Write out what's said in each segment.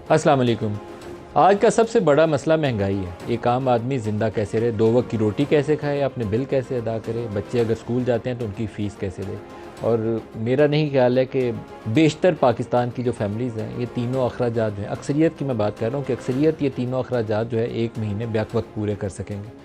السلام علیکم۔ آج کا سب سے بڑا مسئلہ مہنگائی ہے۔ ایک عام آدمی زندہ کیسے رہے، 2 وقت کی روٹی کیسے کھائے، اپنے بل کیسے ادا کرے، بچے اگر اسکول جاتے ہیں تو ان کی فیس کیسے دے۔ اور میرا نہیں خیال ہے کہ بیشتر پاکستان کی جو فیملیز ہیں یہ تینوں اخراجات جو ہیں، اکثریت کی میں بات کر رہا ہوں کہ اکثریت یہ تینوں اخراجات جو ہے ایک مہینے بیک وقت پورے کر سکیں گے۔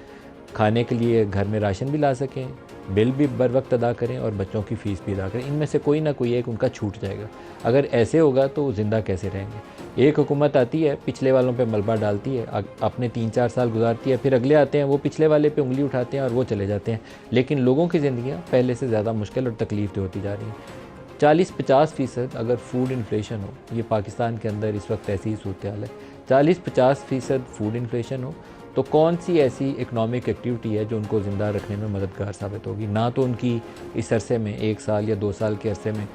کھانے کے لیے گھر میں راشن بھی لا سکیں، بل بھی بر وقت ادا کریں اور بچوں کی فیس بھی ادا کریں۔ ان میں سے کوئی نہ کوئی ایک ان کا چھوٹ جائے گا۔ اگر ایسے ہوگا تو وہ زندہ کیسے رہیں گے؟ ایک حکومت آتی ہے، پچھلے والوں پہ ملبہ ڈالتی ہے، اپنے 3-4 سال گزارتی ہے، پھر اگلے آتے ہیں، وہ پچھلے والے پہ انگلی اٹھاتے ہیں اور وہ چلے جاتے ہیں، لیکن لوگوں کی زندگیاں پہلے سے زیادہ مشکل اور تکلیف دہ ہوتی جا رہی ہیں۔ 40-50% اگر فوڈ انفلیشن ہو، یہ پاکستان کے اندر اس وقت ایسی ہی صورتحال ہے، 40-50% فوڈ انفلیشن ہو تو کون سی ایسی اکنامک ایکٹیویٹی ہے جو ان کو زندہ رکھنے میں مددگار ثابت ہوگی؟ نہ تو ان کی اس عرصے میں 1 سال یا 2 سال کے عرصے میں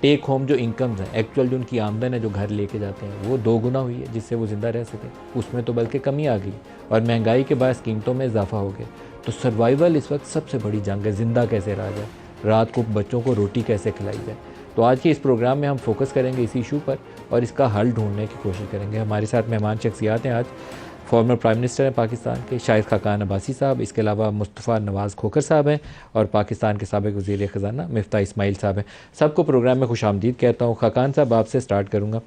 ٹیک ہوم جو انکمز ہیں، ایکچوئل جو ان کی آمدن ہے جو گھر لے کے جاتے ہیں وہ 2 گنا ہوئی ہے جس سے وہ زندہ رہ سکیں، اس میں تو بلکہ کمی آ گئی اور مہنگائی کے باعث قیمتوں میں اضافہ ہو گیا۔ تو سروائیول اس وقت سب سے بڑی جنگ ہے، زندہ کیسے رہا جائے، رات کو بچوں کو روٹی کیسے کھلائی جائے۔ تو آج کے اس پروگرام میں ہم فوکس کریں گے اسی ایشو پر اور اس کا حل ڈھونڈنے کی کوشش کریں گے۔ ہمارے ساتھ مہمان شخصیات ہیں آج، فارمر پرائم منسٹر ہیں پاکستان کے شاہد خاقان عباسی صاحب، اس کے علاوہ مصطفیٰ نواز کھوکھر صاحب ہیں اور پاکستان کے سابق وزیر خزانہ مفتاح اسماعیل صاحب ہیں۔ سب کو پروگرام میں خوش آمدید کہتا ہوں۔ خاقان صاحب آپ سے سٹارٹ کروں گا۔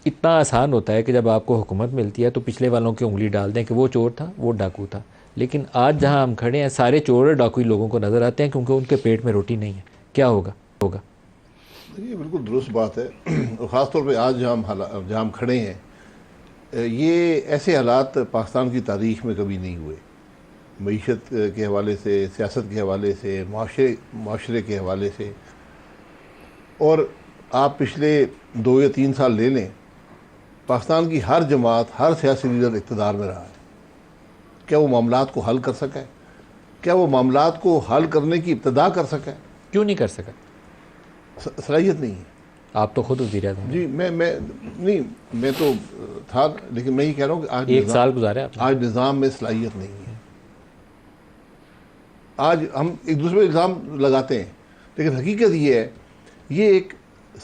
اتنا آسان ہوتا ہے کہ جب آپ کو حکومت ملتی ہے تو پچھلے والوں کی انگلی ڈال دیں کہ وہ چور تھا، وہ ڈاکو تھا، لیکن آج جہاں ہم کھڑے ہیں سارے چور اور ڈاکوئی لوگوں کو نظر آتے ہیں کیونکہ ان کے پیٹ میں روٹی نہیں ہے۔ کیا ہوگا؟ یہ بالکل درست بات ہے، اور خاص طور پہ آج جہاں ہم کھڑے ہیں یہ ایسے حالات پاکستان کی تاریخ میں کبھی نہیں ہوئے، معیشت کے حوالے سے، سیاست کے حوالے سے، معاشرے کے حوالے سے۔ اور آپ پچھلے 2 یا 3 سال لے لیں، پاکستان کی ہر جماعت، ہر سیاسی لیڈر اقتدار میں رہا ہے۔ کیا وہ معاملات کو حل کر سکا ہے؟ کیا وہ معاملات کو حل کرنے کی ابتدا کر سکا ہے؟ کیوں نہیں کر سکا؟ صلاحیت نہیں ہے۔ آپ تو خود وزیر اعظم ہیں۔ جی میں تو تھا، لیکن میں یہ کہہ رہا ہوں کہ آج 1 سال گزارے آپ نے۔ آج نظام میں صلاحیت نہیں ہے۔ آج ہم ایک دوسرے پہ الزام لگاتے ہیں، لیکن حقیقت یہ ہے یہ ایک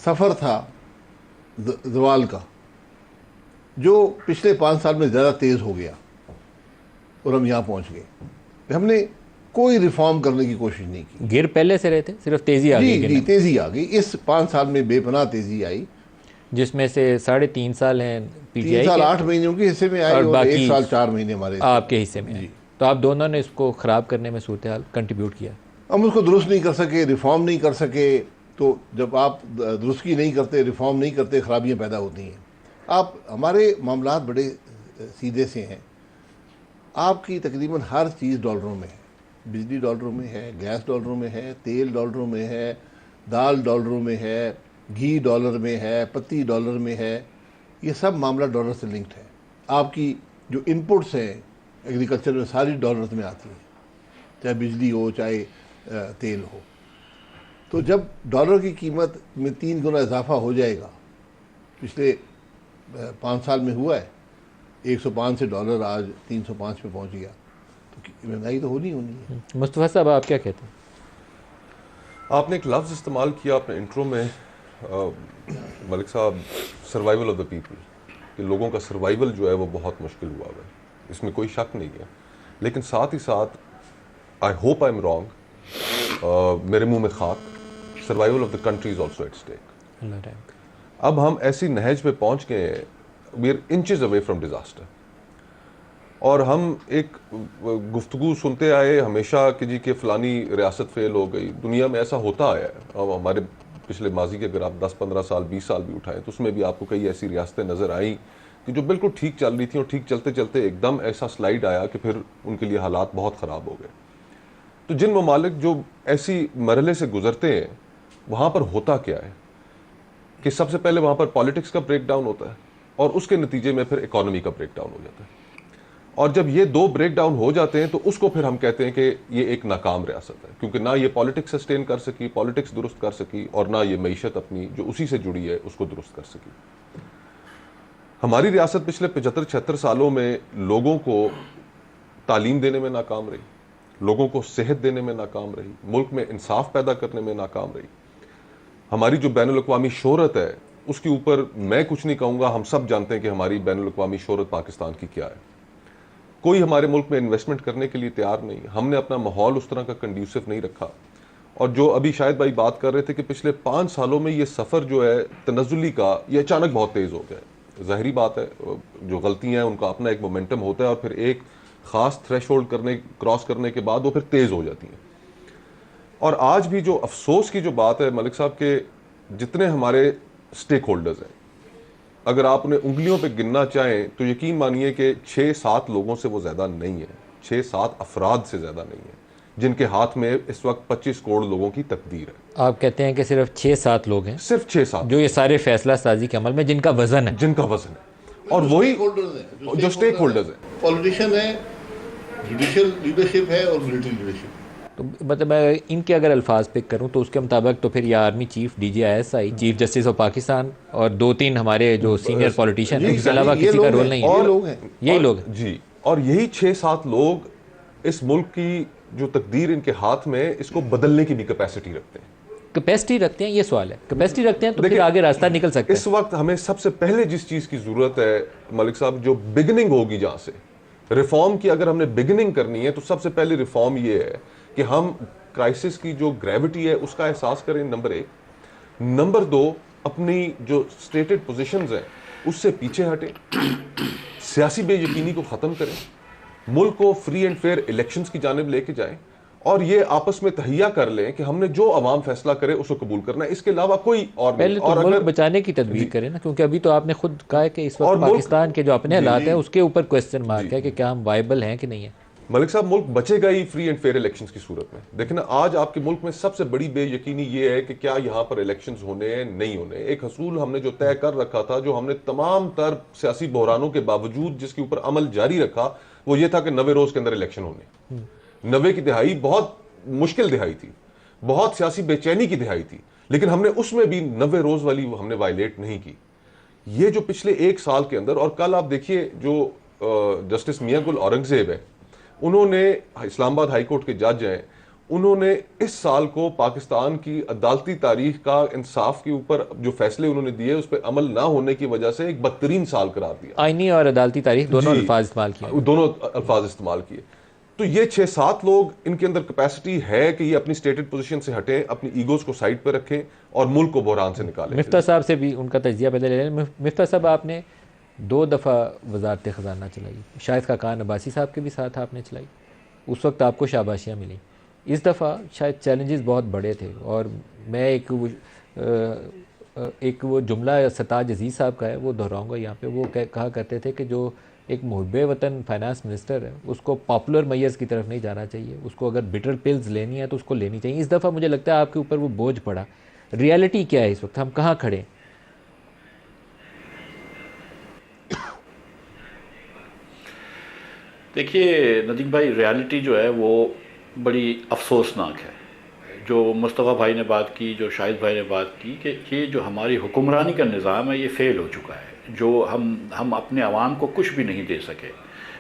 سفر تھا زوال کا جو پچھلے 5 سال میں زیادہ تیز ہو گیا اور ہم یہاں پہنچ گئے۔ ہم نے کوئی ریفارم کرنے کی کوشش نہیں کی۔ گر پہلے سے رہے تھے، صرف تیزی آ گئی۔ جی تیزی آ گئی، اس 5 سال میں بے پناہ تیزی آئی، جس میں سے 3.5 سال ہیں پی ٹی 3 آئی سال کے 8 مہینوں کے حصے میں آئی اور 1 سال 4 مہینے ہمارے آپ کے حصے میں آئے۔ تو آپ دونوں نے اس کو خراب کرنے میں صورتحال کنٹریبیوٹ کیا۔ ہم اس کو درست نہیں کر سکے، ریفارم نہیں کر سکے۔ تو جب آپ درستگی نہیں کرتے، ریفارم نہیں کرتے، خرابیاں پیدا ہوتی ہیں۔ ہمارے معاملات بڑے سیدھے سے ہیں۔ آپ کی تقریباً ہر چیز ڈالروں میں ہے، بجلی ڈالروں میں ہے، گیس ڈالروں میں ہے، تیل ڈالروں میں ہے، دال ڈالروں میں ہے، گھی ڈالر میں ہے، پتی ڈالر میں ہے۔ یہ سب معاملہ ڈالر سے لنکڈ ہے۔ آپ کی جو انپٹس ہیں ایگریکلچر میں ساری ڈالرز میں آتی ہیں، چاہے بجلی ہو چاہے تیل ہو۔ تو جب ڈالر کی قیمت میں 3 گنا اضافہ ہو جائے گا، پچھلے 5 سال میں ہوا ہے، 105 سے ڈالر آج 305 پہ پہنچ گیا، تو مہنگائی تو ہونی ہے۔ مصطفیٰ صاحب آپ کیا کہتے ہیں؟ آپ نے ایک لفظ استعمال کیا اپنے انٹرو میں ملک صاحب، سروائیول آف دا پیپل، کہ لوگوں کا سروائیول جو ہے وہ بہت مشکل ہوا ہے، اس میں کوئی شک نہیں ہے۔ لیکن ساتھ ہی ساتھ I hope I am wrong, میرے منہ میں خاک، survival of the country is also at stake. اب ہم ایسی نہج پہ پہنچ گئے ہیں، we are inches away from disaster, اور ہم ایک گفتگو سنتے آئے ہمیشہ کہ جی کہ فلانی ریاست فیل ہو گئی۔ دنیا میں ایسا ہوتا آیا ہے، اب ہمارے پچھلے ماضی کے اگر آپ 10-15 سال 20 سال بھی اٹھائیں تو اس میں بھی آپ کو کئی ایسی ریاستیں نظر آئیں کہ جو بالکل ٹھیک چل رہی تھیں اور ٹھیک چلتے چلتے ایک دم ایسا سلائیڈ آیا کہ پھر ان کے لیے حالات بہت خراب ہو گئے۔ تو جن ممالک جو ایسی مرحلے سے گزرتے ہیں وہاں پر ہوتا کیا ہے کہ سب سے پہلے وہاں پر پالیٹکس کا بریک ڈاؤن ہوتا ہے اور اس کے نتیجے میں پھر اکانومی کا بریک ڈاؤن ہو جاتا ہے، اور جب یہ 2 بریک ڈاؤن ہو جاتے ہیں تو اس کو پھر ہم کہتے ہیں کہ یہ ایک ناکام ریاست ہے، کیونکہ نہ یہ پالیٹکس سسٹین کر سکی، پالیٹکس درست کر سکی، اور نہ یہ معیشت اپنی جو اسی سے جڑی ہے اس کو درست کر سکی۔ ہماری ریاست پچھلے 75-76 سالوں میں لوگوں کو تعلیم دینے میں ناکام رہی، لوگوں کو صحت دینے میں ناکام رہی، ملک میں انصاف پیدا کرنے میں ناکام رہی۔ ہماری جو بین الاقوامی شہرت ہے اس کے اوپر میں کچھ نہیں کہوں گا. ہم سب جانتے ہیں کہ ہماری بین الاقوامی شہرت پاکستان کی کیا ہے. کوئی ہمارے ملک میں انویسٹمنٹ کرنے کے لیے تیار نہیں. ہم نے اپنا ماحول اس طرح کا کنڈیوسو نہیں رکھا. اور جو ابھی شاہد بھائی بات کر رہے تھے کہ پچھلے 5 سالوں میں یہ سفر جو ہے تنزلی کا یہ اچانک بہت تیز ہو گیا ہے. ظاہری بات ہے جو غلطیاں ہیں ان کا اپنا ایک مومنٹم ہوتا ہے اور پھر ایک خاص تھریش ہولڈ کراس کرنے کے بعد وہ پھر تیز ہو جاتی ہیں. اور آج بھی جو افسوس کی جو بات ہے ملک صاحب کہ جتنے ہمارے اسٹیک ہولڈرز ہیں اگر آپ انہیں انگلیوں پہ گننا چاہیں تو یقین مانیے کہ 6-7 لوگوں سے وہ زیادہ نہیں ہے. 6-7 افراد سے زیادہ نہیں ہے جن کے ہاتھ میں اس وقت 25 کروڑ لوگوں کی تقدیر ہے. آپ کہتے ہیں کہ صرف 6-7 لوگ ہیں صرف 6-7 جو یہ سارے فیصلہ سازی کے عمل میں جن کا وزن ہے اور وہی جو اسٹیک ہولڈرز ہیں. پولیٹیشین ہے, جوڈیشل لیڈرشپ ہے اور ملٹری لیڈرشپ. تو مطلب میں ان کے اگر الفاظ پک کروں تو اس کے مطابق تو پھر یہ army chief, D G I S I, chief justice of Pakistan اور 2-3 ہمارے جو سینئر پولیٹیشین ہیں, اس کے علاوہ کسی کا رول نہیں ہے. یہی لوگ ہیں جی. اور یہی 6-7 لوگ اس ملک کی جو تقدیر ان کے ہاتھ میں اس کو بدلنے کی بھی کیپیسٹی رکھتے ہیں. کیپیسٹی رکھتے ہیں, یہ سوال ہے. کیپیسٹی رکھتے ہیں تو پھر آگے راستہ نکل سکتا ہے. اس وقت ہمیں سب سے پہلے جس چیز کی ضرورت ہے ملک صاحب, جو بگننگ ہوگی جہاں سے ریفارم کی, اگر ہم نے بگننگ کرنی ہے تو سب سے پہلے ریفارم یہ ہے کہ ہم کرائسس کی جو گریوٹی ہے اس کا احساس کریں, نمبر 1. نمبر 2, اپنی جو اسٹیٹڈ پوزیشنز ہیں اس سے پیچھے ہٹیں, سیاسی بے یقینی کو ختم کریں, ملک کو فری اینڈ فیئر الیکشنز کی جانب لے کے جائیں اور یہ آپس میں تہیہ کر لیں کہ ہم نے جو عوام فیصلہ کرے اس کو قبول کرنا ہے. اس کے علاوہ کوئی اور نہیں. پہلے تو ملک بچانے کی تدبیر کریں نا, کیونکہ ابھی تو آپ نے خود کہا ہے کہ اس وقت پاکستان کے جو اپنے حالات ہیں اس کے اوپر کوسچن مارک ہے کہ کیا ہم وائبل ہیں کہ نہیں ہیں. ملک صاحب ملک بچے گا ہی فری اینڈ فیئر الیکشنز کی صورت میں. دیکھیں نا آج آپ کے ملک میں سب سے بڑی بے یقینی یہ ہے کہ کیا یہاں پر الیکشنز ہونے ہیں نہیں ہونے. ایک حصول ہم نے جو طے کر رکھا تھا, جو ہم نے تمام تر سیاسی بحرانوں کے باوجود جس کے اوپر عمل جاری رکھا, وہ یہ تھا کہ 90 روز کے اندر الیکشن ہونے. 90 کی دہائی بہت مشکل دہائی تھی, بہت سیاسی بے چینی کی دہائی تھی, لیکن ہم نے اس میں بھی 90 روز والی ہم نے وائلیٹ نہیں کی. یہ جو پچھلے 1 سال کے اندر, اور کل آپ دیکھیے جو جسٹس میاں گل اورنگزیب ہے, انہوں نے اسلام آباد ہائی کورٹ کے جج ہیں, انہوں نے اس سال کو پاکستان کی عدالتی تاریخ کا انصاف کے اوپر جو فیصلے انہوں نے دیے اس پہ عمل نہ ہونے کی وجہ سے ایک بدترین سال قرار دیا. آئینی اور عدالتی تاریخ دونوں الفاظ استعمال کیے. دونوں الفاظ استعمال کیے. تو یہ 6-7 لوگ, ان کے اندر کیپیسٹی ہے کہ یہ اپنی اسٹیٹڈ پوزیشن سے ہٹیں, اپنی ایگوز کو سائڈ پہ رکھیں اور ملک کو بحران سے نکالیں. مفتاح صاحب سے بھی ان کا تجزیہ پہلے لے لیں. مفتاح صاحب آپ نے 2 دفعہ وزارت خزانہ چلائی, شاہد خاقان عباسی صاحب کے بھی ساتھ آپ نے چلائی, اس وقت آپ کو شاباشیاں ملیں. اس دفعہ شاید چیلنجز بہت بڑے تھے, اور میں ایک وہ جملہ ستاج عزیز صاحب کا ہے وہ دہراؤں گا یہاں پہ. وہ کہا کرتے تھے کہ جو ایک محب وطن فائنانس منسٹر ہے اس کو پاپولر میئرز کی طرف نہیں جانا چاہیے, اس کو اگر بٹر پلز لینی ہے تو اس کو لینی چاہیے. اس دفعہ مجھے لگتا ہے آپ کے اوپر وہ بوجھ پڑا. ریالٹی کیا ہے اس وقت, ہم کہاں کھڑے ہیں؟ دیکھیے ندیم بھائی, ریالٹی جو ہے وہ بڑی افسوسناک ہے. جو مصطفیٰ بھائی نے بات کی, جو شاہد بھائی نے بات کی, کہ یہ جو ہماری حکمرانی کا نظام ہے یہ فیل ہو چکا ہے. جو ہم اپنے عوام کو کچھ بھی نہیں دے سکے.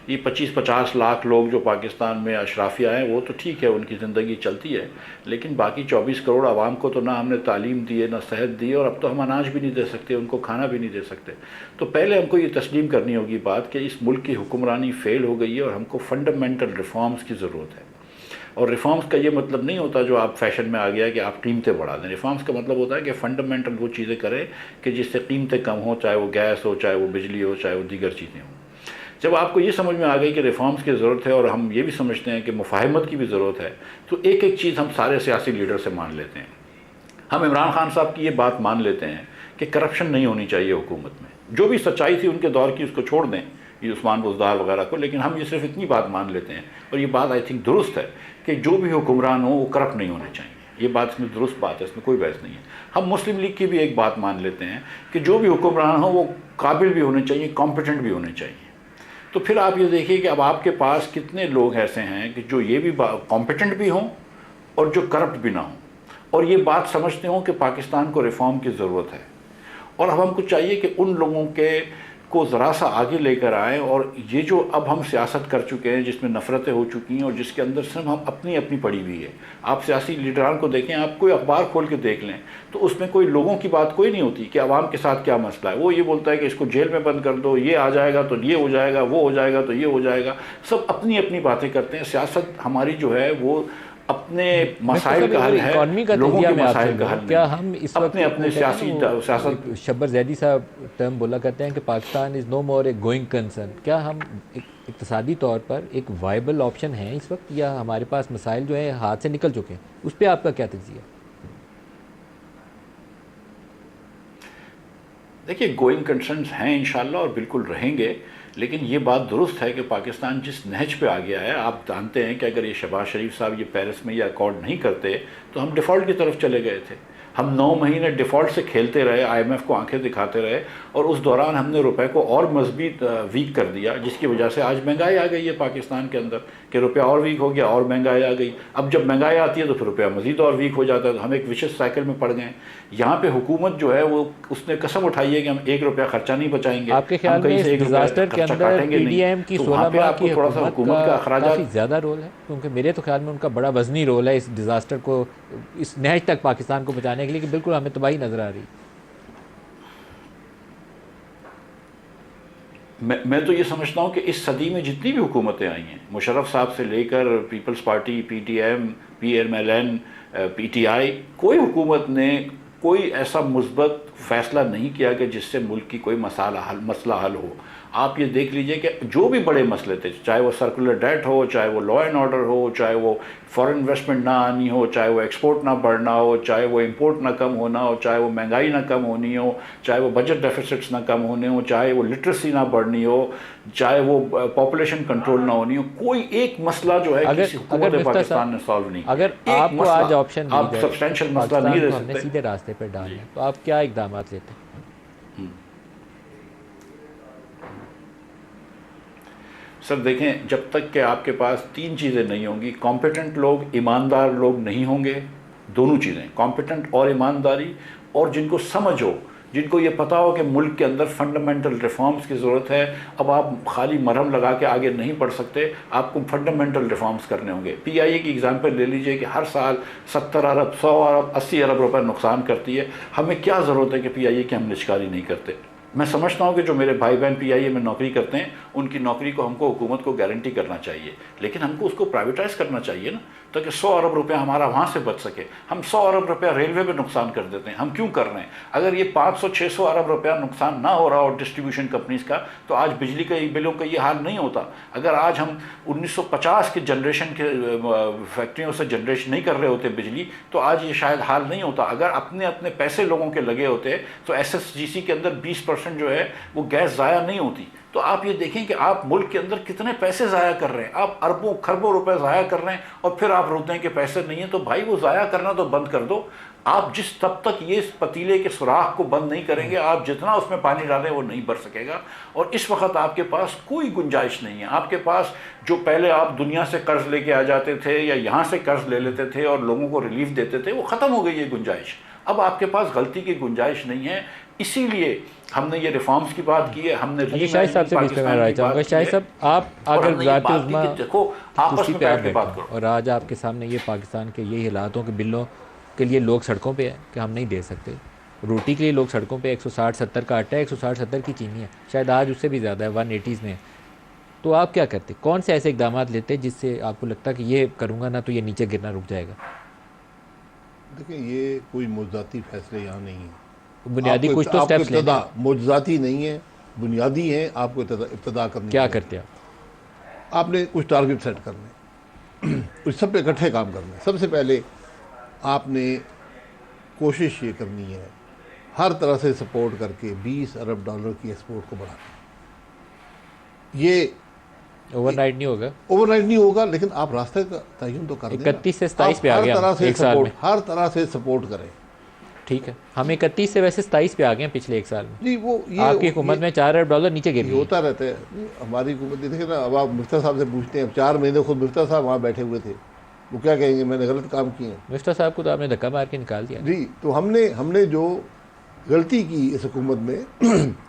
یہ 25-50 لاکھ لوگ جو پاکستان میں اشرافیہ ہیں وہ تو ٹھیک ہے, ان کی زندگی چلتی ہے, لیکن باقی 24 کروڑ عوام کو تو نہ ہم نے تعلیم دی ہے, نہ صحت دی ہے, اور اب تو ہم اناج بھی نہیں دے سکتے, ان کو کھانا بھی نہیں دے سکتے. تو پہلے ہم کو یہ تسلیم کرنی ہوگی بات کہ اس ملک کی حکمرانی فیل ہو گئی ہے اور ہم کو فنڈامنٹل ریفارمز کی ضرورت ہے. اور ریفارمز کا یہ مطلب نہیں ہوتا جو آپ فیشن میں آ گیا کہ آپ قیمتیں بڑھا دیں. ریفارمز کا مطلب ہوتا ہے کہ فنڈامنٹل وہ چیزیں کریں کہ جس سے قیمتیں کم ہوں, چاہے وہ گیس ہو, چاہے وہ بجلی ہو, چاہے وہ دیگر چیزیں ہوں. جب آپ کو یہ سمجھ میں آ گئی کہ ریفارمز کی ضرورت ہے اور ہم یہ بھی سمجھتے ہیں کہ مفاہمت کی بھی ضرورت ہے, تو ایک ایک چیز ہم سارے سیاسی لیڈر سے مان لیتے ہیں. ہم عمران خان صاحب کی یہ بات مان لیتے ہیں کہ کرپشن نہیں ہونی چاہیے حکومت میں. جو بھی سچائی تھی ان کے دور کی اس کو چھوڑ دیں, یہ عثمان بزدار وغیرہ کو, لیکن ہم یہ صرف اتنی بات مان لیتے ہیں, اور یہ بات آئی تھنک درست ہے کہ جو بھی حکمران ہو وہ کرپٹ نہیں ہونے چاہیے. یہ بات اس میں درست بات ہے, اس میں کوئی بحث نہیں ہے. ہم مسلم لیگ کی بھی ایک بات مان لیتے ہیں کہ جو بھی حکمران ہو وہ قابل بھی ہونے چاہیے, کمپیٹنٹ بھی ہونے چاہیے. تو پھر آپ یہ دیکھیے کہ اب آپ کے پاس کتنے لوگ ایسے ہیں کہ جو یہ بھی کمپیٹنٹ بھی ہوں اور جو کرپٹ بھی نہ ہوں, اور یہ بات سمجھتے ہوں کہ پاکستان کو ریفارم کی ضرورت ہے. اور اب ہم کو چاہیے کہ ان لوگوں کے کو ذرا سا آگے لے کر آئیں، اور یہ جو اب ہم سیاست کر چکے ہیں جس میں نفرتیں ہو چکی ہیں اور جس کے اندر صرف ہم اپنی پڑی ہوئی ہے. آپ سیاسی لیڈران کو دیکھیں، آپ کوئی اخبار کھول کے دیکھ لیں تو اس میں کوئی لوگوں کی بات کوئی نہیں ہوتی کہ عوام کے ساتھ کیا مسئلہ ہے. وہ یہ بولتا ہے کہ اس کو جیل میں بند کر دو، یہ آ جائے گا تو یہ ہو جائے گا، وہ ہو جائے گا تو یہ ہو جائے گا. سب اپنی باتیں کرتے ہیں. سیاست ہماری جو ہے وہ اپنے مسائل کا حل ہے، اکانومی کا لوگوں تجزیہ کے میں آپ مسائل سے کا حل کیا نہیں. ہم اس وقت اپنے سیاست شبر زیدی صاحب ٹرم بولا کرتے ہیں کہ پاکستان از نو مور اے گوئنگ کنسرن، کیا ہم اقتصادی طور پر ایک وائبل آپشن ہیں اس وقت، یا ہمارے پاس مسائل جو ہیں ہاتھ سے نکل چکے ہیں؟ اس پہ آپ کا کیا تجزیہ؟ دیکھیے، گوئنگ کنسرنز ہیں انشاءاللہ اور بالکل رہیں گے، لیکن یہ بات درست ہے کہ پاکستان جس نہج پہ آ گیا ہے، آپ جانتے ہیں کہ اگر یہ شہباز شریف صاحب یہ پیرس میں یہ اکارڈ نہیں کرتے تو ہم ڈیفالٹ کی طرف چلے گئے تھے. ہم 9 مہینے ڈیفالٹ سے کھیلتے رہے، IMF کو آنکھیں دکھاتے رہے، اور اس دوران ہم نے روپے کو اور مزید ویک کر دیا، جس کی وجہ سے آج مہنگائی آ گئی ہے پاکستان کے اندر کہ روپیہ اور ویک ہو گیا اور مہنگائی آ گئی. اب جب مہنگائی آتی ہے تو پھر روپیہ مزید اور ویک ہو جاتا ہے، تو ہم ایک وشس سائیکل میں پڑ گئے ہیں. یہاں پہ حکومت جو ہے وہ اس نے قسم اٹھائی ہے کہ ہم 1 روپیہ خرچہ نہیں بچائیں گے. آپ کے خیال میں اس ڈیزاسٹر کے اندر PDM کی 16 ماہ کی حکومت کا کافی زیادہ رول ہے؟ کیونکہ میرے تو خیال میں ان کا بڑا وزنی رول ہے اس ڈیزاسٹر کو، اس نہج تک پاکستان کو بچانے کے لیے، کہ بالکل ہمیں تباہی نظر آ رہی. میں تو یہ سمجھتا ہوں کہ اس صدی میں جتنی بھی حکومتیں آئی ہیں، مشرف صاحب سے لے کر Peoples Party, PTM، PMLN، PTI، کوئی حکومت نے کوئی ایسا مثبت فیصلہ نہیں کیا کہ جس سے ملک کی کوئی مسئلہ حل ہو. آپ یہ دیکھ لیجئے کہ جو بھی بڑے مسئلے تھے، چاہے وہ سرکولر ڈیٹ ہو، چاہے وہ لا اینڈ آرڈر ہو، چاہے وہ فورن انویسٹمنٹ نہ آنی ہو، چاہے وہ ایکسپورٹ نہ بڑھنا ہو، چاہے وہ امپورٹ نہ کم ہونا ہو، چاہے وہ مہنگائی نہ کم ہونی ہو، چاہے وہ بجٹ ڈیفیسٹس نہ کم ہونے ہو، چاہے وہ لٹریسی نہ بڑھنی ہو، چاہے وہ پاپولیشن کنٹرول نہ ہونی ہو، کوئی ایک مسئلہ جو ہے کسی حکومت پاکستان نے سالو نہیں کیا. اگر آپ کو آج آپشن آپ سبسٹینشیل مسئلہ نہیں دے سکتے، سیدھے راستے پہ ڈالنا، تو آپ کیا اقدامات لیتے ہیں؟ سر دیکھیں، جب تک کہ آپ کے پاس 3 چیزیں نہیں ہوں گی، کمپیٹنٹ لوگ، ایماندار لوگ نہیں ہوں گے، دونوں چیزیں، کمپیٹنٹ اور ایمانداری، اور جن کو سمجھ ہو، جن کو یہ پتا ہو کہ ملک کے اندر فنڈامنٹل ریفارمز کی ضرورت ہے. اب آپ خالی مرہم لگا کے آگے نہیں بڑھ سکتے، آپ کو فنڈامنٹل ریفارمز کرنے ہوں گے. PIA کی ایگزامپل لے لیجئے کہ ہر سال 70 ارب، 100 ارب، 80 ارب روپے نقصان کرتی ہے. ہمیں کیا ضرورت ہے کہ PIA کی ہم نشکاری نہیں کرتے؟ میں سمجھتا ہوں کہ جو میرے بھائی بہن PIA میں نوکری کرتے ہیں، ان کی نوکری کو ہم کو حکومت کو گارنٹی کرنا چاہیے، لیکن ہم کو اس کو پرائیویٹائز کرنا چاہیے نا، تاکہ 100 ارب روپے ہمارا وہاں سے بچ سکے. ہم 100 ارب روپیہ ریلوے پہ نقصان کر دیتے ہیں. ہم کیوں کر رہے ہیں؟ اگر یہ 500-600 ارب روپیہ نقصان نہ ہو رہا ہو ڈسٹریبیوشن کمپنیز کا، تو آج بجلی کے بلوں کا یہ حال نہیں ہوتا. اگر آج ہم 1950 کے جنریشن کے فیکٹریوں سے جنریشن نہیں کر رہے ہوتے بجلی، تو آج یہ شاید حال نہیں ہوتا. اگر اپنے پیسے لوگوں کے لگے ہوتے تو SSGC کے اندر 20% جو ہے وہ گیس ضائع نہیں ہوتی. تو آپ یہ دیکھیں کہ آپ ملک کے اندر کتنے پیسے ضائع کر رہے ہیں. آپ اربوں کھربوں روپے ضائع کر رہے ہیں، اور پھر آپ روتے ہیں کہ پیسے نہیں ہیں. تو بھائی وہ ضائع کرنا تو بند کر دو. آپ جس تب تک یہ پتیلے کے سوراخ کو بند نہیں کریں گے، آپ جتنا اس میں پانی ڈالیں وہ نہیں بھر سکے گا. اور اس وقت آپ کے پاس کوئی گنجائش نہیں ہے. آپ کے پاس جو پہلے آپ دنیا سے قرض لے کے آ جاتے تھے یا یہاں سے قرض لے لیتے تھے اور لوگوں کو ریلیف دیتے تھے، وہ ختم ہو گئی یہ گنجائش. اب آپ کے پاس غلطی کی گنجائش نہیں ہے. اسی لیے ہم نے یہ ریفارمز کی بات کی ہے، ہم نے شاہد صاحب سے بھی میں چاہوں گا. شاہد صاحب، آپ اگر ذات عظمیٰ دیکھو آپس میں بیٹھ کے بات کرو، اور آج آپ کے سامنے یہ پاکستان کے یہی حالاتوں کے بلوں کے لیے لوگ سڑکوں پہ ہیں کہ ہم نہیں دے سکتے، روٹی کے لیے لوگ سڑکوں پہ 160-70 کا آٹا ہے، 160-70 کی چینی ہے، شاید آج اس سے بھی زیادہ ہے، 180s میں ہے. تو آپ کیا کرتے؟ کون سے ایسے اقدامات لیتے جس سے آپ کو لگتا کہ یہ کروں گا نا تو یہ نیچے گرنا رک جائے گا؟ دیکھیں، یہ کوئی معجزاتی فیصلے یہاں نہیں ہیں. بنیادی کچھ تو سٹیپس لینا. معجزاتی نہیں ہے، بنیادی ہیں. آپ کو ابتدا کرنی. کیا کرتے آپ نے کچھ ٹارگٹ سیٹ کرنے، کچھ سب پہ اکٹھے کام کرنا ہے. سب سے پہلے آپ نے کوشش یہ کرنی ہے ہر طرح سے سپورٹ کر کے 20 ارب ڈالر کی ایکسپورٹ کو بڑھانا. یہ اوور نائٹ نہیں ہوگا، اوور نائٹ نہیں ہوگا، لیکن آپ راستے کا تعین تو کر دیں. 31 سے 27 پہ آ گیا ایک سال میں. ہر طرح سے سپورٹ کریں. ٹھیک ہے، ہم 31 سے ویسے 27 پہ آ گئے ہیں پچھلے ایک سال میں. جی، وہ آپ کی حکومت میں 4 ارب ڈالر نیچے گر گئی. ہوتا رہتا ہے. ہماری حکومت دیکھیں نا، اب آپ مفتیٰ صاحب سے پوچھتے ہیں، 4 مہینے خود مفتیٰ صاحب وہاں بیٹھے ہوئے تھے، وہ کیا کہیں گے؟ میں نے غلط کام کیے ہیں. مفتیٰ صاحب کو تو آپ نے دھکا مار کے نکال دیا. جی، تو ہم نے جو غلطی کی اس حکومت میں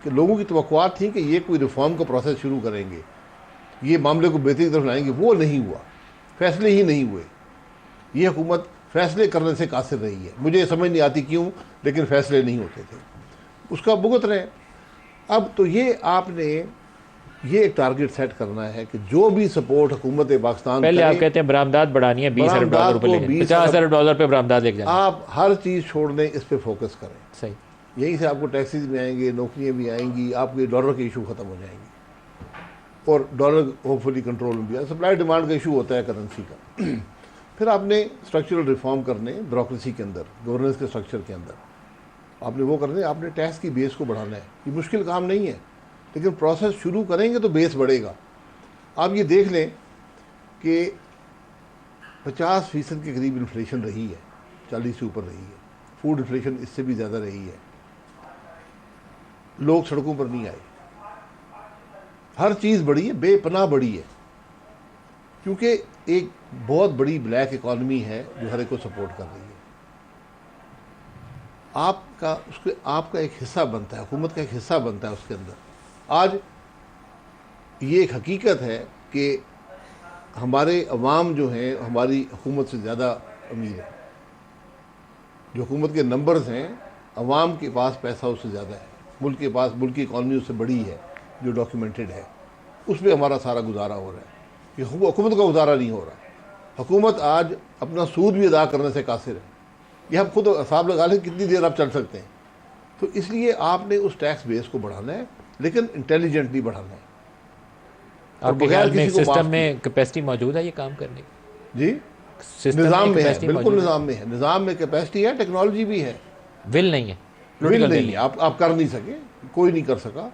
کہ لوگوں کی توقعات تھیں کہ یہ کوئی ریفارم کا پروسیس شروع کریں گے, یہ معاملے کو بہتری کی طرف لائیں گے. وہ نہیں ہوا, فیصلے ہی نہیں ہوئے. یہ حکومت فیصلے کرنے سے قاصر رہی ہے. مجھے سمجھ نہیں آتی کیوں, لیکن فیصلے نہیں ہوتے تھے, اس کا بھگت رہے. اب تو یہ آپ نے یہ ایک ٹارگٹ سیٹ کرنا ہے کہ جو بھی سپورٹ حکومت پاکستان پہلے آپ کرے, کہتے ہیں برآمدات بڑھانی ہے, 20 ارب ڈالر برآمدات پہ کو 50 ارب ڈالر پہ برآمدات لے کے جانا. آپ ہر چیز چھوڑ دیں, اس پہ فوکس کریں. صحیح. یہیں سے آپ کو ٹیکسیز بھی آئیں گے, نوکریاں بھی آئیں گی, آپ کے ڈالر کے ایشو ختم ہو جائیں گے, اور ڈالر ہوپ فلی کنٹرول میں بھی آئے. سپلائی ڈیمانڈ کا ایشو ہوتا ہے کرنسی کا. پھر آپ نے اسٹرکچرل ریفارم کرنے بیوروکریسی کے اندر, گورننس کے اسٹرکچر کے اندر آپ نے وہ کرنے. آپ نے ٹیکس کی بیس کو بڑھانا ہے. یہ مشکل کام نہیں ہے, لیکن پروسیس شروع کریں گے تو بیس بڑھے گا. آپ یہ دیکھ لیں کہ 50% کے قریب انفلیشن رہی ہے, 40 سے اوپر رہی ہے. فوڈ انفلیشن اس سے بھی زیادہ رہی ہے. لوگ سڑکوں پر نہیں آئے, ہر چیز بڑی ہے, بے پناہ بڑی ہے, کیونکہ ایک بہت بڑی بلیک اکانومی ہے جو ہر ایک کو سپورٹ کر رہی ہے. آپ کا ایک حصہ بنتا ہے, حکومت کا ایک حصہ بنتا ہے اس کے اندر. آج یہ ایک حقیقت ہے کہ ہمارے عوام جو ہیں ہماری حکومت سے زیادہ امیر ہے. جو حکومت کے نمبرز ہیں, عوام کے پاس پیسہ اس سے زیادہ ہے. ملک کے پاس, ملک کی اکانومی اس سے بڑی ہے جو ڈاکیومنٹڈ ہے. اس پہ ہمارا سارا گزارا ہو رہا ہے. یہ حکومت کا گزارا نہیں ہو رہا. حکومت آج اپنا سود بھی ادا کرنے سے قاصر ہے. یہ ہم خود حساب لگا لیں کتنی دیر آپ چل سکتے ہیں. تو اس لیے آپ نے اس ٹیکس بیس کو بڑھانا ہے, لیکن انٹیلیجنٹلی بڑھانا ہے. اور بغیر میں سسٹم میں کیپیسٹی موجود ہے یہ کام کرنے کی؟ جی, نظام میں ہے, بالکل نظام میں ہے. نظام میں کیپیسٹی ہے, ٹیکنالوجی بھی ہے. ول نہیں ہے, ول نہیں ہے. آپ کر نہیں سکے, کوئی نہیں کر سکا.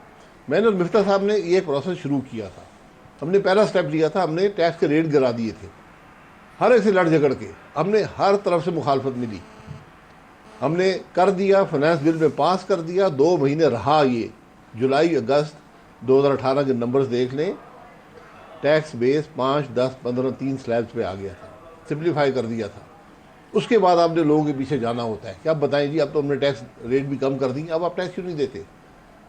میں نے مفتاح صاحب نے یہ پروسیس شروع کیا تھا. ہم نے پہلا سٹیپ لیا تھا, ہم نے ٹیکس کے ریٹ گرا دیے تھے, ہر ایک سے لڑ جھگڑ کے. ہم نے ہر طرف سے مخالفت ملی, ہم نے کر دیا, فائنانس بل میں پاس کر دیا. 2 مہینے رہا. یہ جولائی اگست 2018 کے نمبرز دیکھ لیں, ٹیکس بیس 5, 10, 15, 3 سلیبس پہ آ گیا تھا. سمپلیفائی کر دیا تھا. اس کے بعد آپ نے لوگوں کے پیچھے جانا ہوتا ہے کہ آپ بتائیں جی اب تو ہم نے ٹیکس ریٹ بھی کم کر دی, اب آپ ٹیکس کیوں نہیں دیتے؟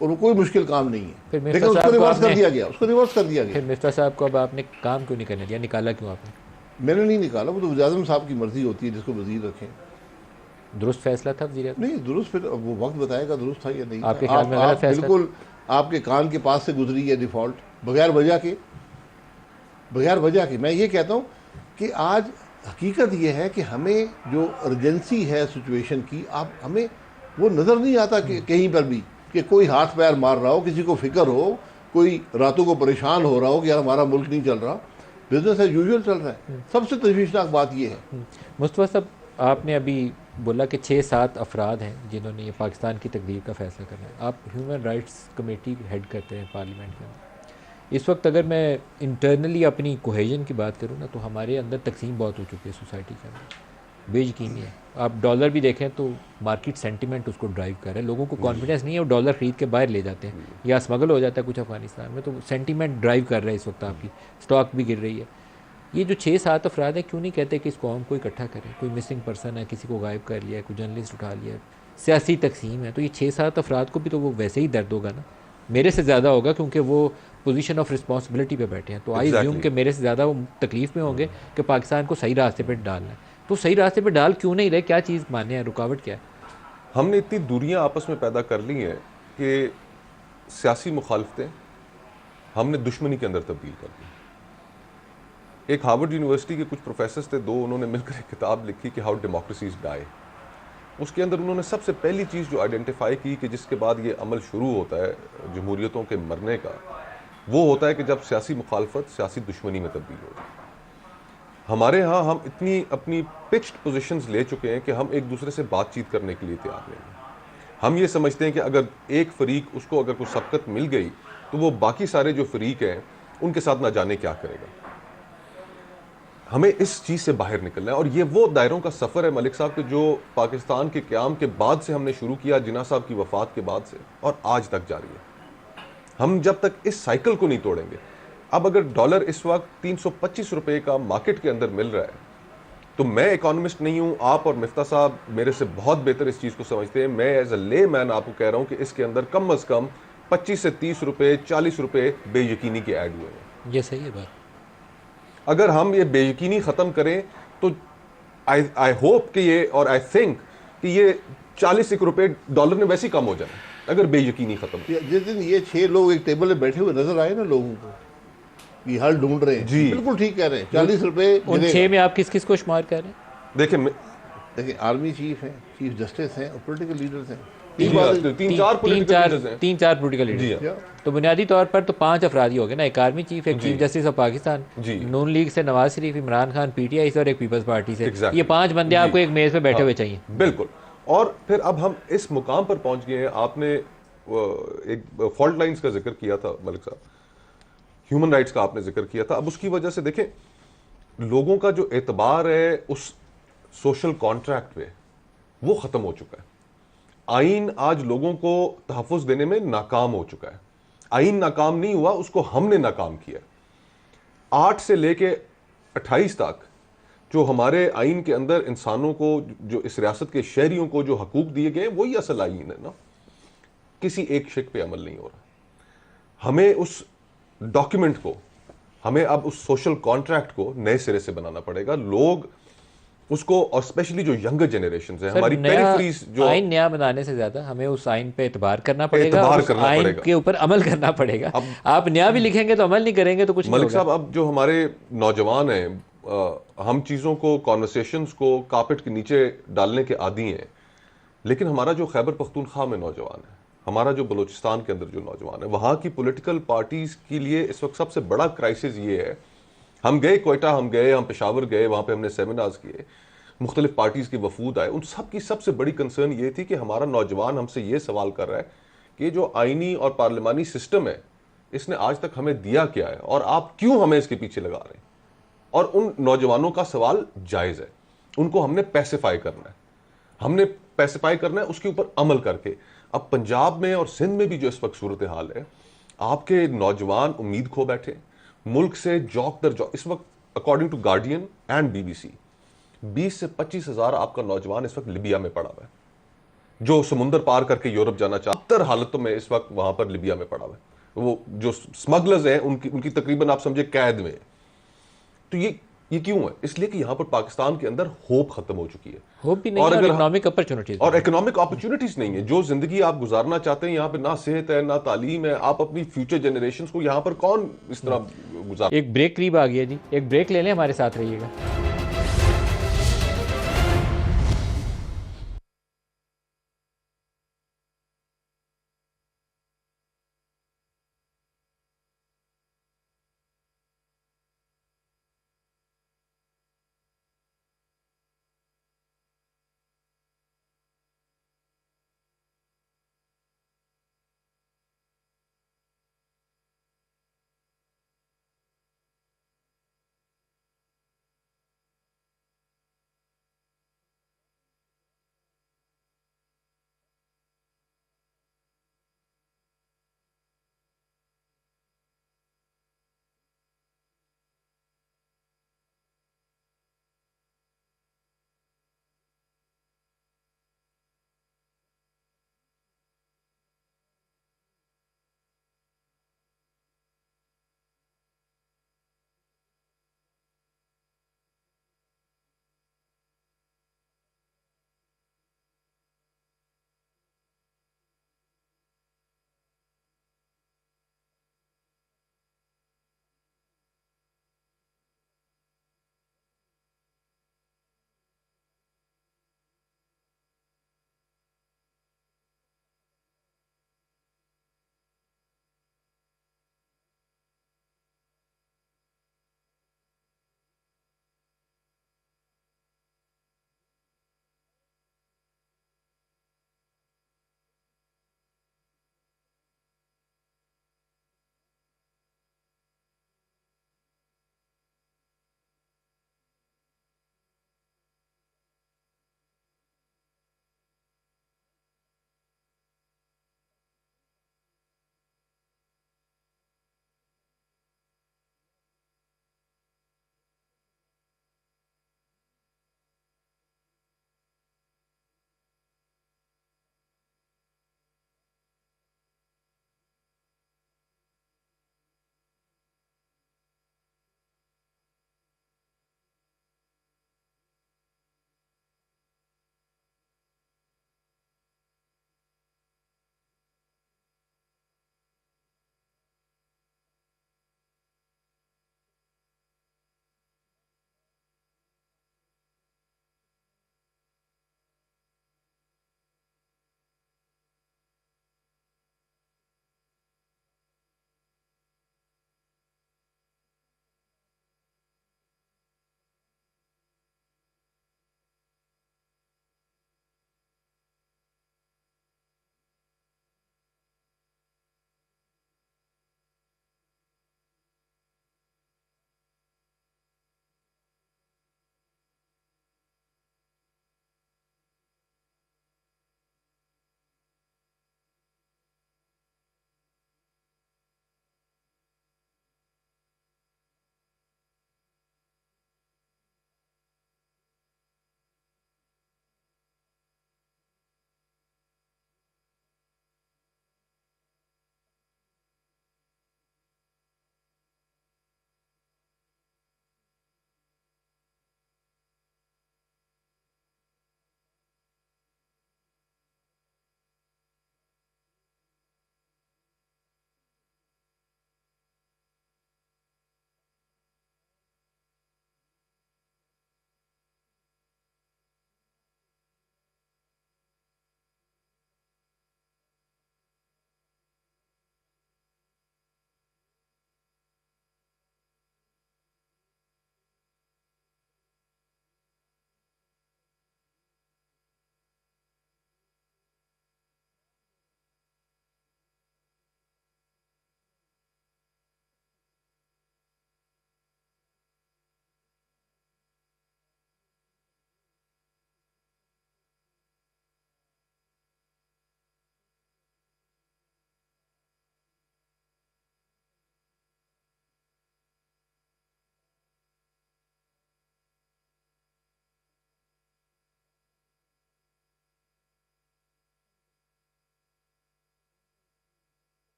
اور وہ کوئی مشکل کام نہیں ہے, لیکن اس کو ریورس کر دیا گیا. پھر مفتاح صاحب کو اب آپ نے کام کیوں نہیں کرنے دیا, نکالا کیوں آپ نے؟ میں نے نہیں نکالا, وہ تو وزیر اعظم صاحب کی مرضی ہوتی ہے, جس کو وزیر رکھیں. درست فیصلہ تھا وزیر اعظم؟ نہیں درست, پھر وہ وقت بتائے گا درست تھا یا نہیں. آپ کے خیال میں غلط فیصلہ؟ بالکل آپ کے کان کے پاس سے گزری ہے ڈیفالٹ, بغیر وجہ کے. میں یہ کہتا ہوں کہ آج حقیقت یہ ہے کہ ہمیں جو ارجنسی ہے سچویشن کی, ہمیں وہ نظر نہیں آتا کہ کہیں پر بھی کہ کوئی ہاتھ پیر مار رہا ہو, کسی کو فکر ہو, کوئی راتوں کو پریشان ہو رہا ہو کہ یار ہمارا ملک نہیں چل رہا. بزنس ایز یوزول چل رہا ہے. سب سے تشویشناک بات یہ ہے. مصطفیٰ صاحب, آپ نے ابھی بولا کہ 6-7 افراد ہیں جنہوں نے یہ پاکستان کی تقدیر کا فیصلہ کرنا ہے. آپ ہیومن رائٹس کمیٹی ہیڈ کرتے ہیں پارلیمنٹ کے اندر. اس وقت اگر میں انٹرنلی اپنی کوہیجن کی بات کروں نا, تو ہمارے اندر تقسیم بہت ہو چکی ہے سوسائٹی کے اندر. بے یقینی ہے. آپ ڈالر بھی دیکھیں تو مارکیٹ سینٹیمنٹ اس کو ڈرائیو کر رہا ہے. لوگوں کو کانفیڈنس نہیں ہے, وہ ڈالر خرید کے باہر لے جاتے ہیں, یا اسمگل ہو جاتا ہے کچھ افغانستان میں. تو سینٹیمنٹ ڈرائیو کر رہا ہے اس وقت آپ کی, اسٹاک بھی گر رہی ہے. یہ جو 6-7 افراد ہیں, کیوں نہیں کہتے کہ اس قوم کو اکٹھا کریں؟ کوئی مسنگ پرسن ہے, کسی کو غائب کر لیا ہے, کوئی جرنلسٹ اٹھا لیا ہے, سیاسی تقسیم ہے. تو یہ 6-7 افراد کو بھی تو وہ ویسے ہی درد ہوگا نا, میرے سے زیادہ ہوگا, کیونکہ وہ پوزیشن آف رسپانسبلٹی پہ بیٹھے ہیں. تو آئی زیوم کہ میرے سے زیادہ وہ تکلیف میں ہوں گے کہ پاکستان کو صحیح راستے پہ ڈالنا ہے. تو صحیح راستے پہ ڈال کیوں نہیں رہے؟ کیا چیز ماننے ہیں, رکاوٹ کیا ہے؟ ہم نے اتنی دوریاں آپس میں پیدا کر لی ہیں کہ سیاسی مخالفتیں ہم نے دشمنی کے اندر تبدیل کر دی. ایک ہارورڈ یونیورسٹی کے کچھ پروفیسرز تھے 2, انہوں نے مل کر ایک کتاب لکھی کہ ہاؤ ڈیموکریسیز ڈائی. اس کے اندر انہوں نے سب سے پہلی چیز جو آئیڈینٹیفائی کی کہ جس کے بعد یہ عمل شروع ہوتا ہے جمہوریتوں کے مرنے کا, وہ ہوتا ہے کہ جب سیاسی مخالفت سیاسی دشمنی میں تبدیل ہو جائے. ہمارے ہاں ہم اتنی اپنی پچڈ پوزیشنز لے چکے ہیں کہ ہم ایک دوسرے سے بات چیت کرنے کے لیے تیار نہیں ہیں. ہم یہ سمجھتے ہیں کہ اگر ایک فریق اس کو اگر کوئی سبقت مل گئی تو وہ باقی سارے جو فریق ہیں ان کے ساتھ نہ جانے کیا کرے گا. ہمیں اس چیز سے باہر نکلنا ہے, اور یہ وہ دائروں کا سفر ہے ملک صاحب کہ جو پاکستان کے قیام کے بعد سے ہم نے شروع کیا, جناح صاحب کی وفات کے بعد سے, اور آج تک جاری ہے. ہم جب تک اس سائیکل کو نہیں توڑیں گے. اب اگر ڈالر اس وقت 325 روپے کا مارکیٹ کے اندر مل رہا ہے, تو میں اکانومسٹ نہیں ہوں, آپ اور مفتاح صاحب میرے سے بہت بہتر اس چیز کو سمجھتے ہیں. میں ایز اے لے مین آپ کو کہہ رہا ہوں کہ اس کے اندر کم از کم 25 سے 30 روپے 40 روپے بے یقینی کے ایڈ ہوئے ہیں. یہ صحیح ہے بات. اگر ہم یہ بے یقینی ختم کریں تو آئی ہوپ کہ یہ, اور آئی تھنک کہ یہ 40 روپے ڈالر نے ویسے ہی کم ہو جائیں اگر بے یقینی ختم. جس دن یہ 6 لوگ ایک ٹیبل پہ بیٹھے ہوئے نظر آئے نا لوگوں کو, یہ حل ڈھونڈ رہے ہیں, جی بالکل ٹھیک کہہ رہے ہیں, 40 روپے ان ملے 6 گا. میں آپ کس کس کو شمار کر رہے ہیں؟ دیکھیں دیکھیں آرمی چیف ہیں, چیف جسٹس ہیں, اور پولیٹیکل لیڈرز ہیں. جی بات ہاں, تین چار پولیٹیکل لیڈرز ہیں. تین چار پولیٹیکل لیڈر. جی ہاں تو بنیادی طور پر تو 5 افراد ہی ہو گئے نا, ایک آرمی چیف, ایک جی چیف جسٹس آف پاکستان, جی نون لیگ سے Nawaz Sharif, Imran Khan P T I سے, اور ایک پیپلز پارٹی سے. Exactly. یہ 5 بندے آپ کو ایک میز پہ بیٹھے ہوئے چاہیے. بالکل. اور پھر اب ہم اس مقام پر پہنچ گئے ہیں. آپ نے ایک فالٹ لائنز کا ذکر کیا تھا ملک صاحب, ہیومن رائٹس کا آپ نے ذکر کیا تھا. اب اس کی وجہ سے دیکھیں لوگوں کا جو اعتبار ہے اس سوشل کانٹریکٹ پہ وہ ختم ہو چکا ہے. آئین آج لوگوں کو تحفظ دینے میں ناکام ہو چکا ہے. آئین ناکام نہیں ہوا, اس کو ہم نے ناکام کیا. 8 سے لے کے 28 تک جو ہمارے آئین کے اندر انسانوں کو, جو اس ریاست کے شہریوں کو جو حقوق دیے گئے, وہی اصل آئین ہے نا. کسی ایک شک پہ عمل نہیں ہو رہا. ہمیں اس ڈاکیومنٹ کو, ہمیں اب اس سوشل کانٹریکٹ کو نئے سرے سے بنانا پڑے گا. لوگ اس کو, اور اسپیشلی جو ینگر جنریشنز ہیں, ہماری پیریفریز جو آئین نیا بنانے سے زیادہ ہمیں اس آئین پہ اعتبار کرنا پڑے گا, اعتبار اس کرنا آئین پڑے گا. کے اوپر عمل کرنا پڑے گا. آپ نیا بھی لکھیں گے تو عمل نہیں کریں گے تو کچھ نہیں ملک ہوگا. صاحب اب جو ہمارے نوجوان ہیں, ہم چیزوں کو, کانورسیشنز کو کارپیٹ کے نیچے ڈالنے کے عادی ہیں, لیکن ہمارا جو خیبر پختونخوا میں نوجوان ہے, ہمارا جو بلوچستان کے اندر جو نوجوان ہے, وہاں کی پولیٹیکل پارٹیز کے لیے اس وقت سب سے بڑا کرائسس یہ ہے. ہم گئے کوئٹہ, ہم گئے, ہم پشاور گئے, وہاں پہ ہم نے سیمینارز کیے, مختلف پارٹیز کے وفود آئے. ان سب کی سب سے بڑی کنسرن یہ تھی کہ ہمارا نوجوان ہم سے یہ سوال کر رہا ہے کہ جو آئینی اور پارلیمانی سسٹم ہے اس نے آج تک ہمیں دیا کیا ہے, اور آپ کیوں ہمیں اس کے پیچھے لگا رہے ہیں. اور ان نوجوانوں کا سوال جائز ہے, ان کو ہم نے پیسیفائی کرنا ہے, ہم نے پیسیفائی کرنا ہے اس کے اوپر عمل کر کے. اب پنجاب میں اور سندھ میں بھی جو اس وقت صورتحال ہے, آپ کے نوجوان امید کھو بیٹھے, ملک سے جوک در جوک. اس وقت according to Guardian and B B C 20 سے 25 ہزار آپ کا نوجوان اس وقت لیبیا میں پڑا ہوا ہے, جو سمندر پار کر کے یورپ جانا چاہتا ہے. حالتوں میں اس وقت وہاں پر لیبیا میں پڑا ہوا ہے. وہ جو سمگلرز ہیں ان کی تقریباً آپ سمجھے قید میں. تو یہ کیوں ہے؟ اس لیے کہ یہاں پر پاکستان کے اندر ہوپ ختم ہو چکی ہے. ہوپ بھی نہیں, اور اکنامک اپرچونٹیز, اور اکنامک اپرچونٹیز نہیں ہے. جو زندگی آپ گزارنا چاہتے ہیں یہاں پہ نہ صحت ہے نہ تعلیم ہے. آپ اپنی فیوچر جنریشنز کو یہاں پر کون اس طرح گزار. ایک بریک قریب آ گیا جی, ایک بریک لے لیں, ہمارے ساتھ رہیے گا.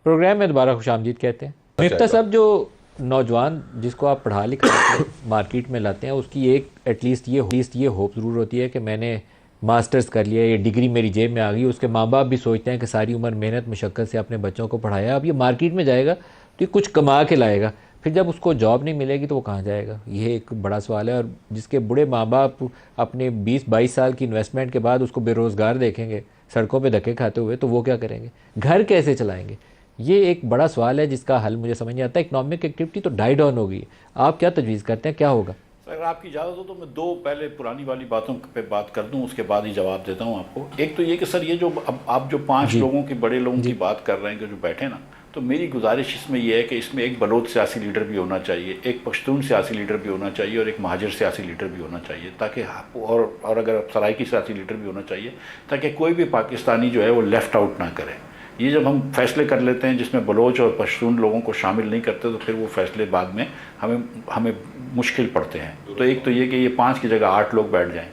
پروگرام میں دوبارہ خوش آمدید کہتے ہیں. مفتہ صاحب، جو نوجوان جس کو آپ پڑھا لکھا کے مارکیٹ میں لاتے ہیں، اس کی ایک ایٹ لیسٹ یہ ہوپ ضرور ہوتی ہے کہ میں نے ماسٹرز کر لیا، یہ ڈگری میری جیب میں آ گئی. اس کے ماں باپ بھی سوچتے ہیں کہ ساری عمر محنت مشقت سے اپنے بچوں کو پڑھایا، اب یہ مارکیٹ میں جائے گا تو یہ کچھ کما کے لائے گا، پھر جب اس کو جاب نہیں ملے گی تو وہ کہاں جائے گا؟ یہ ایک بڑا سوال ہے. اور جس کے بڑے ماں باپ اپنے 20-22 سال کی انویسٹمنٹ کے بعد اس کو بے روزگار دیکھیں گے، سڑکوں پہ دھکے کھاتے ہوئے، تو وہ کیا کریں گے؟ گھر کیسے چلائیں گے؟ یہ ایک بڑا سوال ہے جس کا حل مجھے سمجھ نہیں آتا. اکنامک ایکٹیویٹی تو ڈائی ڈاؤن ہو گئی ہے، آپ کیا تجویز کرتے ہیں، کیا ہوگا؟ اگر آپ کی اجازت ہو تو میں دو پہلے پرانی والی باتوں پہ بات کر دوں، اس کے بعد ہی جواب دیتا ہوں آپ کو. ایک تو یہ کہ سر، یہ جو اب آپ جو 5 لوگوں کی، بڑے لوگوں کی بات کر رہے ہیں کہ جو بیٹھے نا، تو میری گزارش اس میں یہ ہے کہ اس میں ایک بلوچ سیاسی لیڈر بھی ہونا چاہیے، ایک پشتون سیاسی لیڈر بھی ہونا چاہیے، اور ایک مہاجر سیاسی لیڈر بھی ہونا چاہیے، تاکہ اور اگر سرائکی سیاسی لیڈر بھی ہونا چاہیے، تاکہ کوئی بھی پاکستانی جو ہے وہ لیفٹ آؤٹ نہ کرے. یہ جب ہم فیصلے کر لیتے ہیں جس میں بلوچ اور پشتون لوگوں کو شامل نہیں کرتے، تو پھر وہ فیصلے بعد میں ہمیں مشکل پڑتے ہیں. تو ایک تو یہ کہ یہ 5 کی جگہ 8 لوگ بیٹھ جائیں.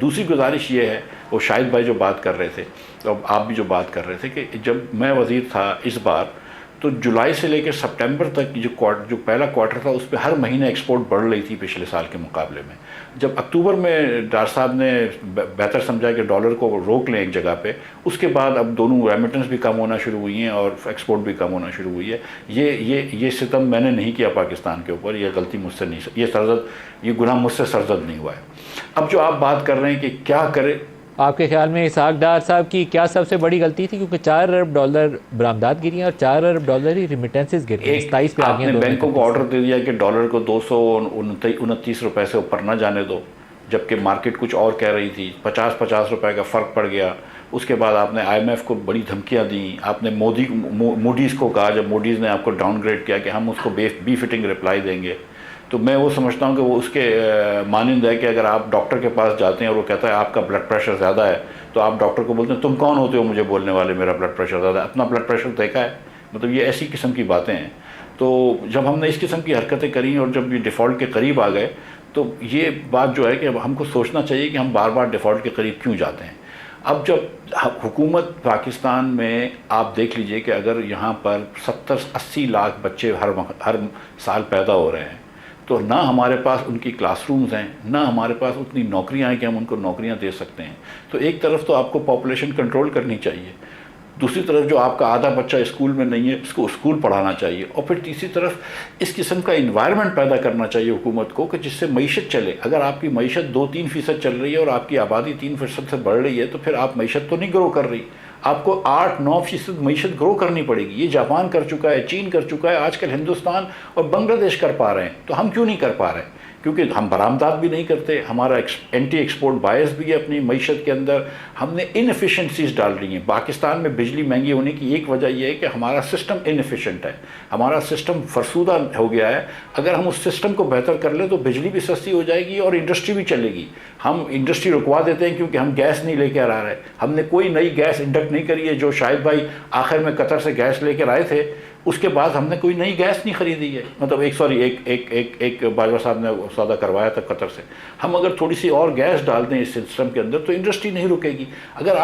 دوسری گزارش یہ ہے، وہ شاہد بھائی جو بات کر رہے تھے، اور آپ بھی جو بات کر رہے تھے، کہ جب میں وزیر تھا اس بار، تو جولائی سے لے کے سپٹمبر تک جو پہلا کوارٹر تھا، اس پہ ہر مہینے ایکسپورٹ بڑھ رہی تھی پچھلے سال کے مقابلے میں. جب اکتوبر میں ڈاکٹر صاحب نے بہتر سمجھا کہ ڈالر کو روک لیں ایک جگہ پہ، اس کے بعد اب دونوں ریمیٹنس بھی کم ہونا شروع ہوئی ہیں اور ایکسپورٹ بھی کم ہونا شروع ہوئی ہے. یہ ستم میں نے نہیں کیا پاکستان کے اوپر، یہ غلطی مجھ سے نہیں، یہ گناہ مجھ سے سرزد نہیں ہوا ہے. اب جو آپ بات کر رہے ہیں کہ کیا کرے، آپ کے خیال میں اسحاق ڈار صاحب کی کیا سب سے بڑی غلطی تھی؟ کیونکہ $4 ارب برآمدات گری ہیں اور $4 ارب ہی ریمیٹنسز گر گئے. 27 پہ آپ نے بینکوں کو آرڈر دے دیا کہ ڈالر کو 229 روپے سے اوپر نہ جانے دو، جبکہ مارکیٹ کچھ اور کہہ رہی تھی. 50 روپے کا فرق پڑ گیا. اس کے بعد آپ نے IMF کو بڑی دھمکیاں دیں. آپ نے موڈیز کو کہا، جب موڈیز نے آپ کو ڈاؤن گریڈ کیا، کہ ہم اس کو بی فٹنگ رپلائی دیں گے. تو میں وہ سمجھتا ہوں کہ وہ اس کے مانند ہے کہ اگر آپ ڈاکٹر کے پاس جاتے ہیں اور وہ کہتا ہے آپ کا بلڈ پریشر زیادہ ہے، تو آپ ڈاکٹر کو بولتے ہیں تم کون ہوتے ہو مجھے بولنے والے، میرا بلڈ پریشر زیادہ ہے، اپنا بلڈ پریشر دیکھا ہے. مطلب یہ ایسی قسم کی باتیں ہیں. تو جب ہم نے اس قسم کی حرکتیں کریں اور جب یہ ڈیفالٹ کے قریب آ گئے، تو یہ بات جو ہے کہ ہم کو سوچنا چاہیے کہ ہم بار بار ڈیفالٹ کے قریب کیوں جاتے ہیں. اب جب حکومت پاکستان میں آپ دیکھ لیجئے کہ اگر یہاں پر 70-80 لاکھ بچے ہر سال پیدا ہو رہے ہیں، تو نہ ہمارے پاس ان کی کلاس رومز ہیں، نہ ہمارے پاس اتنی نوکریاں ہیں کہ ہم ان کو نوکریاں دے سکتے ہیں. تو ایک طرف تو آپ کو پاپولیشن کنٹرول کرنی چاہیے، دوسری طرف جو آپ کا آدھا بچہ اسکول میں نہیں ہے اس کو اسکول پڑھانا چاہیے، اور پھر تیسری طرف اس قسم کا انوائرمنٹ پیدا کرنا چاہیے حکومت کو کہ جس سے معیشت چلے. اگر آپ کی معیشت 2-3% چل رہی ہے اور آپ کی آبادی 3% سے بڑھ رہی ہے، تو پھر آپ معیشت تو نہیں گرو کر رہی، آپ کو 8-9% معیشت گرو کرنی پڑے گی. یہ جاپان کر چکا ہے، چین کر چکا ہے، آج کل ہندوستان اور بنگلہ دیش کر پا رہے ہیں. تو ہم کیوں نہیں کر پا رہے؟ کیونکہ ہم برآمدات بھی نہیں کرتے، ہمارا اینٹی ایکسپورٹ بائس بھی ہے اپنی معیشت کے اندر. ہم نے انفیشنسیز ڈال رہی ہیں. پاکستان میں بجلی مہنگی ہونے کی ایک وجہ یہ ہے کہ ہمارا سسٹم انفیشنٹ ہے، ہمارا سسٹم فرسودہ ہو گیا ہے. اگر ہم اس سسٹم کو بہتر کر لیں تو بجلی بھی سستی ہو جائے گی اور انڈسٹری بھی چلے گی. ہم انڈسٹری رکوا دیتے ہیں کیونکہ ہم گیس نہیں لے کے آ رہے. ہم نے کوئی نئی گیس انڈکٹ نہیں کری ہے. جو شاہد بھائی آخر میں قطر سے گیس لے کر آئے تھے، اس کے بعد ہم نے کوئی نئی گیس نہیں خریدی ہے. مطلب ایک باجوہ صاحب نے سودا کروایا تھا قطر سے. ہم اگر تھوڑی سی اور گیس ڈال دیں اس سسٹم کے اندر تو انڈسٹری نہیں رکے گی. اگر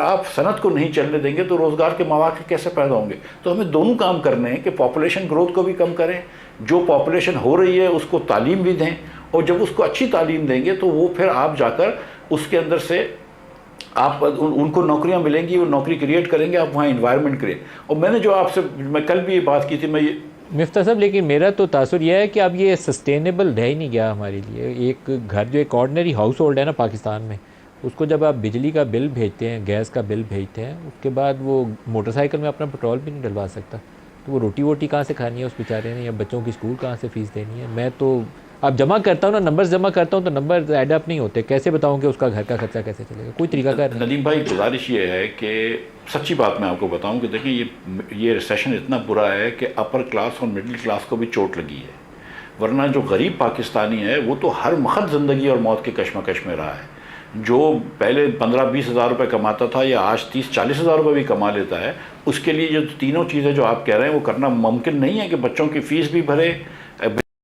آپ صنعت کو نہیں چلنے دیں گے تو روزگار کے مواقع کیسے پیدا ہوں گے؟ تو ہمیں دونوں کام کرنے ہیں کہ پاپولیشن گروتھ کو بھی کم کریں، جو پاپولیشن ہو رہی ہے اس کو تعلیم بھی دیں، اور جب اس کو اچھی تعلیم دیں گے تو وہ پھر آپ جا کر اس کے اندر سے آپ ان کو نوکریاں ملیں گی، وہ نوکری کریٹ کریں گے، آپ وہاں انوائرمنٹ کریٹ. اور میں نے جو آپ سے میں کل بھی یہ بات کی تھی، میں یہ مفتہ صاحب، لیکن میرا تو تاثر یہ ہے کہ اب یہ سسٹینیبل رہ ہی نہیں گیا ہمارے لیے. ایک گھر جو ایک آرڈنری ہاؤس ہولڈ ہے نا پاکستان میں، اس کو جب آپ بجلی کا بل بھیجتے ہیں، گیس کا بل بھیجتے ہیں، اس کے بعد وہ موٹر سائیکل میں اپنا پیٹرول بھی نہیں ڈلوا سکتا. تو وہ روٹی ووٹی کہاں سے کھانی ہے اس بیچارے نے، یا بچوں کی اسکول کہاں سے فیس دینی ہے؟ میں تو اب جمع کرتا ہوں نا، نمبرز جمع کرتا ہوں تو نمبر ایڈ اپ نہیں ہوتے. کیسے بتاؤں کہ اس کا گھر کا خرچہ کیسے چلے گا؟ کوئی طریقہ کار نہیں. ندیم بھائی، گزارش یہ ہے کہ سچی بات میں آپ کو بتاؤں کہ دیکھیں یہ ریسیشن اتنا برا ہے کہ اپر کلاس اور مڈل کلاس کو بھی چوٹ لگی ہے. ورنہ جو غریب پاکستانی ہے وہ تو ہر وقت زندگی اور موت کے کشمکش میں رہا ہے. جو پہلے 15-20 ہزار روپے کماتا تھا یا آج 30-40 ہزار روپے بھی کما لیتا ہے، اس کے لیے جو تینوں چیزیں جو آپ کہہ رہے ہیں وہ کرنا ممکن نہیں ہے کہ بچوں کی فیس بھی بھرے،